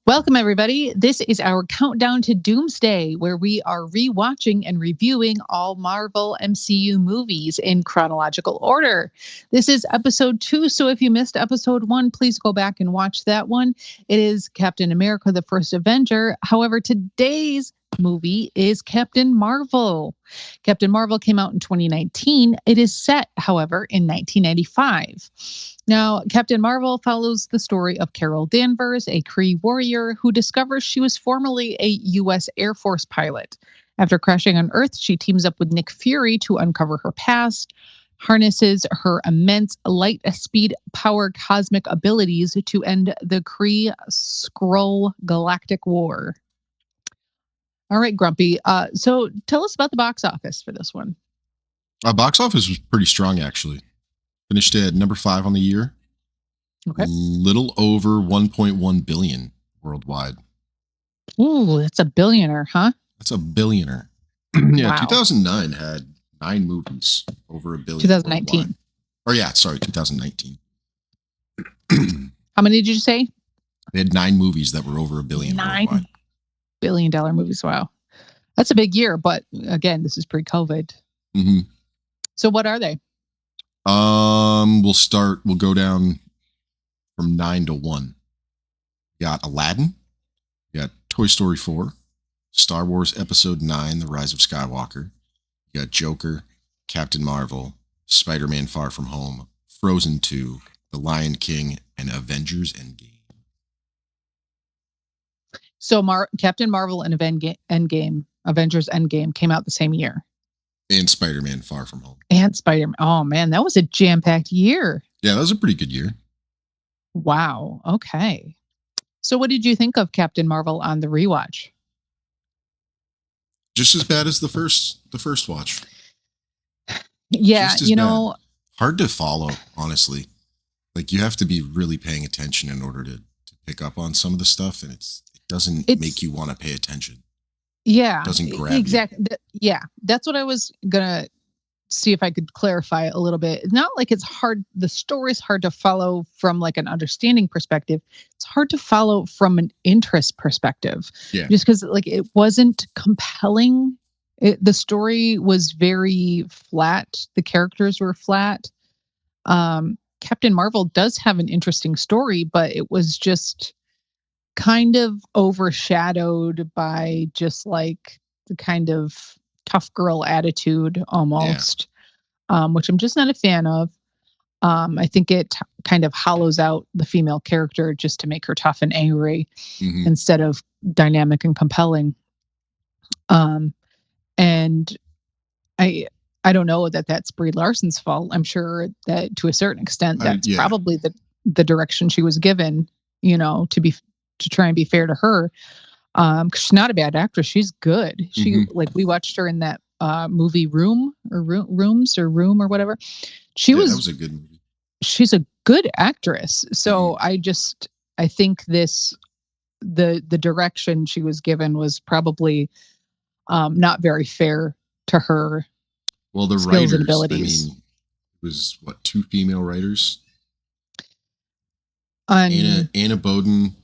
Welcome, everybody. This is our countdown to Doomsday, where we are rewatching and reviewing all Marvel MCU movies in chronological order. This is episode 2, so if you missed episode 1, please go back and watch that one. It is Captain America, the First Avenger. However, today's movie is Captain Marvel. Captain Marvel came out in 2019. It is set, however, in 1995. Now, Captain Marvel follows the story of Carol Danvers, a Kree warrior who discovers she was formerly a U.S. Air Force pilot. After crashing on Earth, she teams up with Nick Fury to uncover her past, harnesses her immense light speed power cosmic abilities to end the Kree Skrull Galactic War. All right, Grumpy. So tell us about the box office for this one. Box office was pretty strong, actually. Finished at number 5 on the year. Okay. Little over 1.1 billion worldwide. Ooh, that's a billionaire, huh? That's a billionaire. Yeah, Wow. 2009 had 9 movies over a billion. 2019. Worldwide. Or yeah, sorry, 2019. How many did you say? They had 9 movies that were over a billion. $9 billion movies. Wow. That's a big year, but again, this is pre-COVID. Mm-hmm. So what are they? We'll go down from 9 to 1. You got Aladdin, you got Toy Story 4, Star Wars Episode 9, The Rise of Skywalker, you got Joker, Captain Marvel, Spider-Man Far From Home, Frozen 2, The Lion King, and Avengers Endgame. So Captain Marvel and Avengers Endgame came out the same year. And Spider-Man Far From Home. And Spider-Man. Oh, man, that was a jam-packed year. Yeah, that was a pretty good year. Wow. Okay. So what did you think of Captain Marvel on the rewatch? Just as bad as the first watch. Yeah, bad. Hard to follow, honestly. Like, you have to be really paying attention in order to pick up on some of the stuff, and it doesn't make you want to pay attention. Yeah. It doesn't grab exactly. Yeah, that's what I was gonna see if I could clarify a little bit. Not like it's hard. The story's hard to follow from like an understanding perspective. It's hard to follow from an interest perspective. Yeah. Just because like it wasn't compelling. The story was very flat. The characters were flat. Captain Marvel does have an interesting story, but it was just kind of overshadowed by just like the kind of tough girl attitude almost, which I'm just not a fan of. I think it kind of hollows out the female character just to make her tough and angry instead of dynamic and compelling. And I don't know that that's Brie Larson's fault. I'm sure that to a certain extent, that's probably the direction she was given, to try and be fair to her. 'Cause she's not a bad actress. She's good. She we watched her in that movie Room or Room or whatever. That was a good movie. She's a good actress. So I think the direction she was given was probably not very fair to her. Well, the skills writers, and abilities. it was 2 female writers? Anna Boden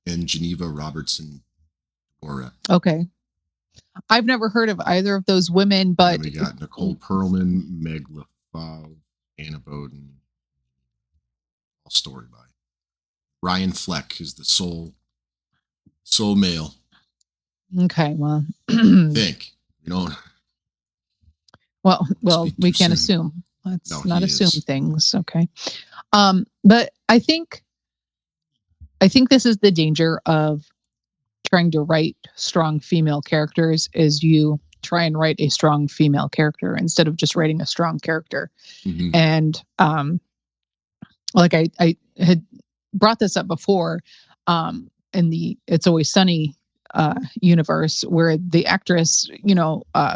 and Geneva Robertson. Okay. I've never heard of either of those women, but we got Nicole Perlman, Meg LaFave, Anna Boden. All story by Ryan Fleck is the sole male. Okay, well, think Well, we can't assume. Let's not assume things. Okay. But I think this is the danger of trying to write strong female characters is you try and write a strong female character instead of just writing a strong character. And like I had brought this up before in the It's Always Sunny universe, where the actress,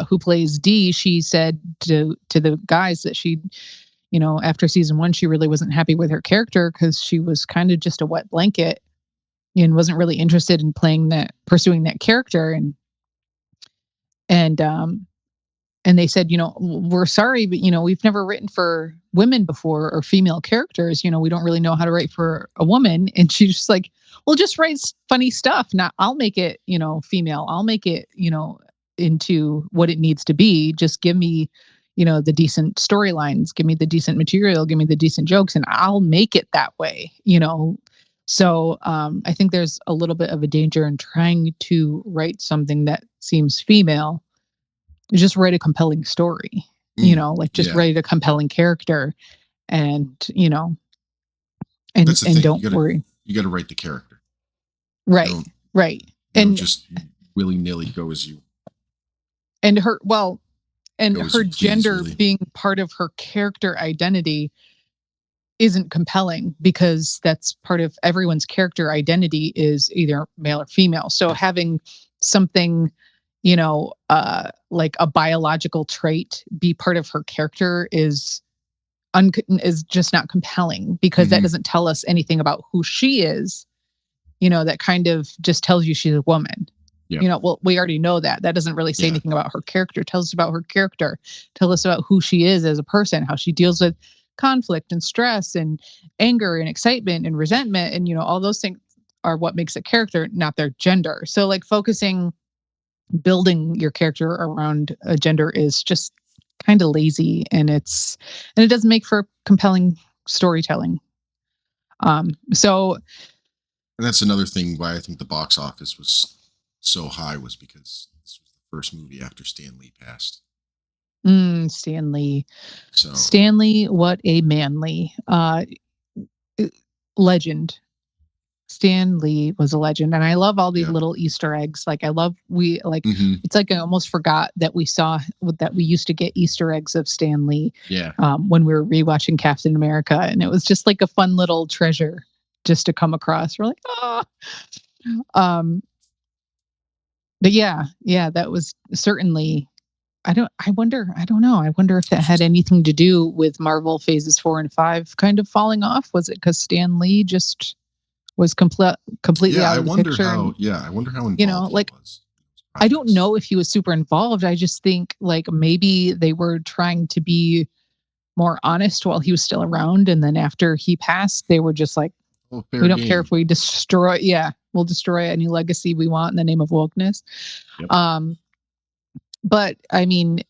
who plays Dee, she said to the guys that she, after season 1, she really wasn't happy with her character because she was kind of just a wet blanket and wasn't really interested in pursuing that character. And they said, we're sorry, but, we've never written for women before or female characters. We don't really know how to write for a woman. And she's just like, Well, just write funny stuff. Not, I'll make it, female. I'll make it, into what it needs to be. Just give me, the decent storylines, give me the decent material, give me the decent jokes, and I'll make it that way. So I think there's a little bit of a danger in trying to write something that seems female. Just write a compelling story, like just Yeah, write a compelling character, and and that's the and thing. don't worry. You got to write the character. You Right, don't right. you don't And just willy nilly and her well and go as her you please. gender Really. being part of her character identity isn't compelling, because that's part of everyone's character identity is either male or female. So having something, like a biological trait be part of her character is just not compelling, because that Mm-hmm. doesn't tell us anything about who she is. That kind of just tells you she's a woman. Yep. Well, we already know that. That doesn't really say Yeah. anything about her character. It tells us about her character. Tell us about who she is as a person, how she deals with conflict and stress and anger and excitement and resentment. And, all those things are what makes a character, not their gender. So, like, building your character around a gender is just kind of lazy, and it doesn't make for compelling storytelling. So And that's another thing why I think the box office was so high, was because this was the first movie after Stan Lee passed. Stanley. So Stanley, what a manly legend. Stan Lee was a legend, and I love all the yeah. little Easter eggs. Like, I love we like Mm-hmm. it's like I almost forgot that we used to get Easter eggs of Stan Lee Yeah. when we were rewatching Captain America, and it was just like a fun little treasure just to come across. We're like, oh, but yeah, that was certainly. I don't know. I wonder if that had anything to do with Marvel phases 4 and 5 kind of falling off. Was it because Stan Lee just was completely Yeah. out of the picture? And, I wonder how involved he like, was. I don't Projects. know if he was super involved. I just think, like, maybe they were trying to be more honest while he was still around. And then after he passed, they were just like, Oh, we fair don't care if game. we we'll destroy any legacy we want in the name of wokeness. Yep. Um, but I mean,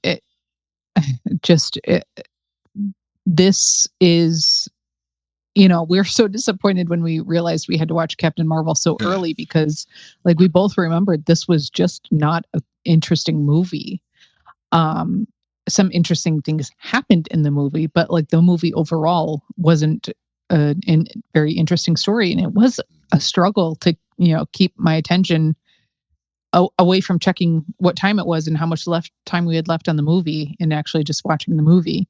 just, it, this is we're so disappointed when we realized we had to watch Captain Marvel so early, because, like, we both remembered this was just not an interesting movie. um some interesting things happened in the movie, but, like, the movie overall wasn't a very interesting story, and it was a struggle to keep my attention away from checking what time it was and how much left time we had left on the movie, and actually just watching the movie,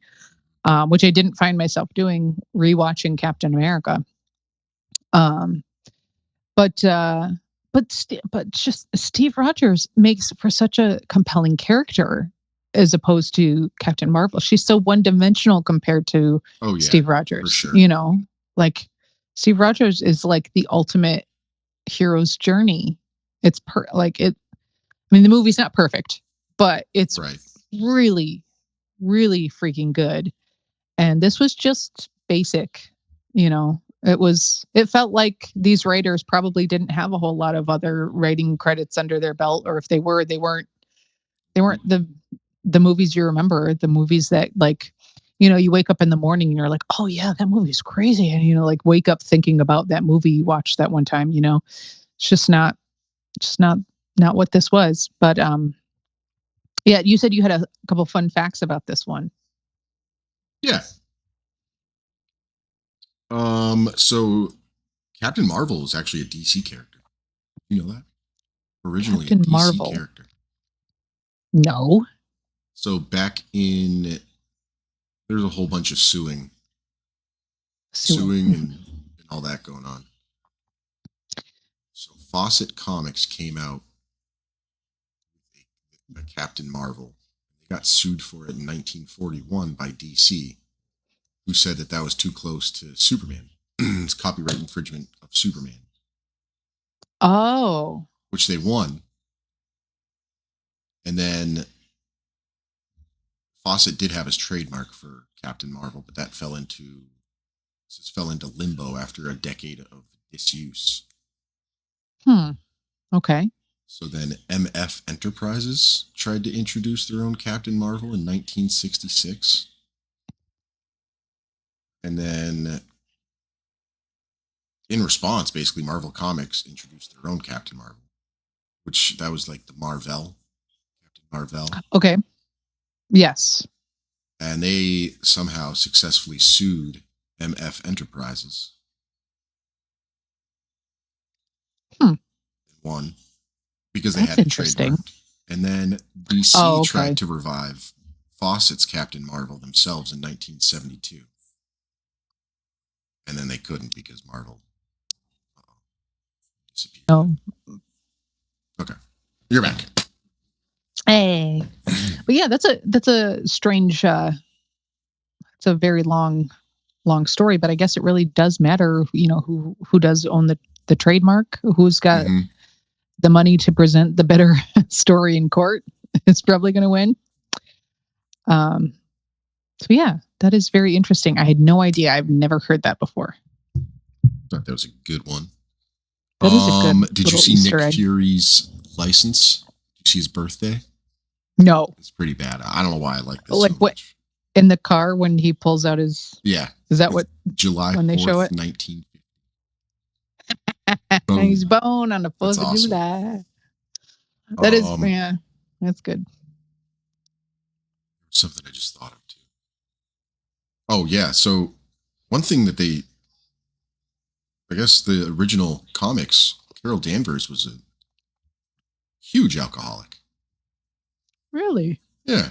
which I didn't find myself doing rewatching Captain America. Um, but just Steve Rogers makes for such a compelling character, as opposed to Captain Marvel. She's so one dimensional compared to Oh yeah, Steve for Rogers. sure. Like, Steve Rogers is like the ultimate hero's journey. It's like it. I mean, the movie's not perfect, but it's Right. really, really freaking good. And this was just basic. It felt like these writers probably didn't have a whole lot of other writing credits under their belt, or if they were, they weren't the movies you remember, the movies that, like, you wake up in the morning and you're like, oh yeah, that movie's crazy, and like wake up thinking about that movie you watched that one time. It's just not what this was. But yeah, you said you had a couple fun facts about this one. Yeah. So Captain Marvel is actually a DC character. You know that? Originally a Captain DC Marvel. character. No. So back in there's a whole bunch of suing Suing. and all that going on. So Fawcett Comics came out with a Captain Marvel. They got sued for it in 1941 by DC, who said that that was too close to Superman. It's copyright infringement of Superman, Oh. which they won. And then Fawcett did have his trademark for Captain Marvel, but that fell into limbo after a decade of disuse. Hmm. Okay. So then MF Enterprises tried to introduce their own Captain Marvel in 1966. And then in response, basically Marvel Comics introduced their own Captain Marvel, which that was like the Marvel, Captain Marvel. Okay. Yes. And they somehow successfully sued MF Enterprises Hmm. and won because they That's had it interesting. trademarked. And then DC Oh, okay. tried to revive Fawcett's Captain Marvel themselves in 1972. And then they couldn't because Marvel disappeared. Oh. Okay. You're back. Hey. But yeah, that's a strange it's a very long story, but I guess it really does matter, who does own the trademark, who's got Mm-hmm. the money to present the better story in court is probably going to win. Um, so yeah, that is very interesting. I had no idea. I've never heard that before. Thought that was a good one. That is a good Did you little see Easter Nick egg. Fury's license? Did you see his birthday? No, It's pretty bad. I don't know why I like this like so what much. in the car when he pulls out his? Yeah. Is that It's what July when they show 4th, it? 1950. He's Boom. born on the That's 4th of awesome. July. That is, yeah, that's good. Something I just thought of too. Oh, yeah. So, one thing that I guess the original comics, Carol Danvers was a huge alcoholic. Really? Yeah.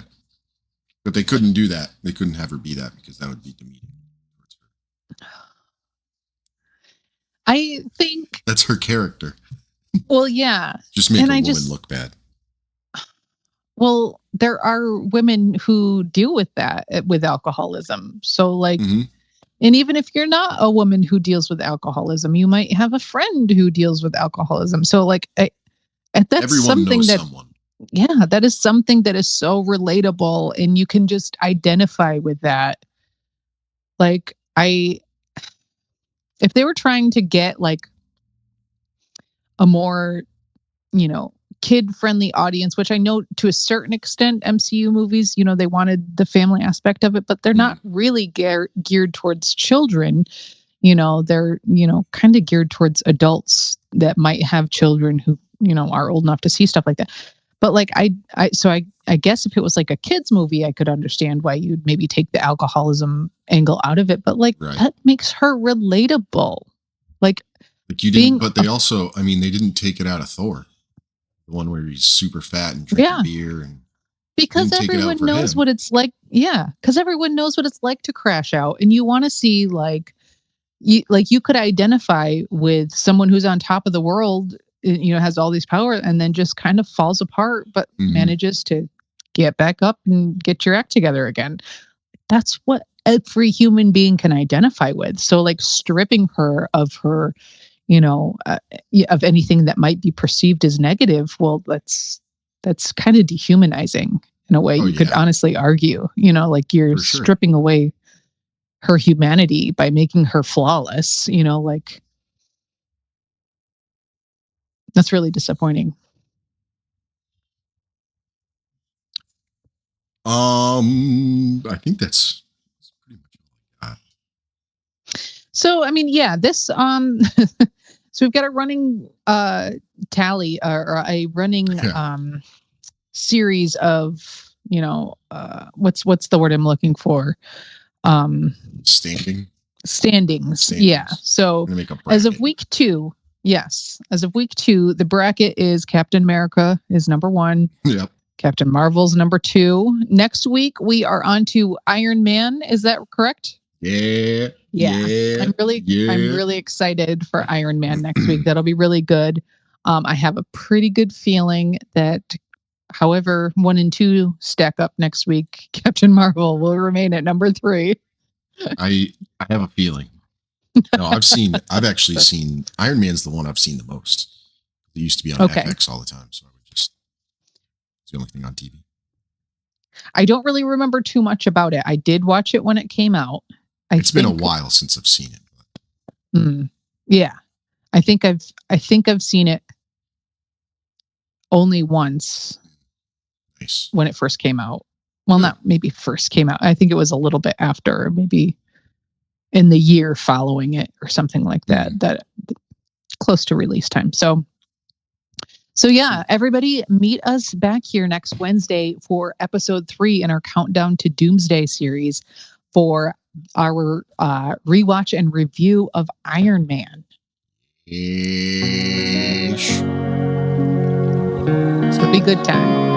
But they couldn't do that. They couldn't have her be that because that would be demeaning towards her. I think. That's her character. Well, yeah, Just make and a I woman just look bad. well, there are women who deal with that with alcoholism. So, like, Mm-hmm. and even if you're not a woman who deals with alcoholism, you might have a friend who deals with alcoholism. So, like, and that's Everyone something knows that, someone. yeah, that is something that is so relatable, and you can just identify with that. Like, if they were trying to get like a more, you know, kid friendly audience, which I know to a certain extent, MCU movies, they wanted the family aspect of it, but they're not really geared towards children. They're, kind of geared towards adults that might have children who, are old enough to see stuff like that. But like, I guess if it was like a kids movie, I could understand why you'd maybe take the alcoholism angle out of it. But like, Right. that makes her relatable. Like you didn't, being, but they also, I mean, they didn't take it out of Thor. The one where he's super fat and drinking yeah, beer, and because didn't take it out everyone for knows him. what it's like. Yeah, because everyone knows what it's like to crash out, and you want to see you could identify with someone who's on top of the world, has all these power, and then just kind of falls apart, but manages to get back up and get your act together again. That's what every human being can identify with. So, like, stripping her of her, of anything that might be perceived as negative, well, that's kind of dehumanizing in a way. Oh, You could yeah. honestly argue, like you're For sure. stripping away her humanity by making her flawless, like that's really disappointing. I think that's pretty much all I got. So, I mean, yeah, this so we've got a running tally, or a running series of, what's the word I'm looking for? Standings. Yeah. So Make a as of bracket. week 2, yes, as of week 2, the bracket is Captain America is number 1. Yep. Captain Marvel's number 2. Next week we are on to Iron Man. Is that correct? Yeah. I'm really excited for Iron Man next week. That'll be really good. I have a pretty good feeling that however 1 and 2 stack up next week, Captain Marvel will remain at number 3. I have a feeling. No, I've actually seen Iron Man's the one I've seen the most. It used to be on FX all the time, so I would it's the only thing on TV. I don't really remember too much about it. I did watch it when it came out. It's been a while since I've seen it. Yeah. I think I've seen it only once Nice. when it first came out. Well, Good. not maybe first came out. I think it was a little bit after, maybe in the year following it or something like that. That close to release time. So yeah, everybody meet us back here next Wednesday for episode 3 in our Countdown to Doomsday series for our rewatch and review of Iron Man. Ish. It's gonna be a good time.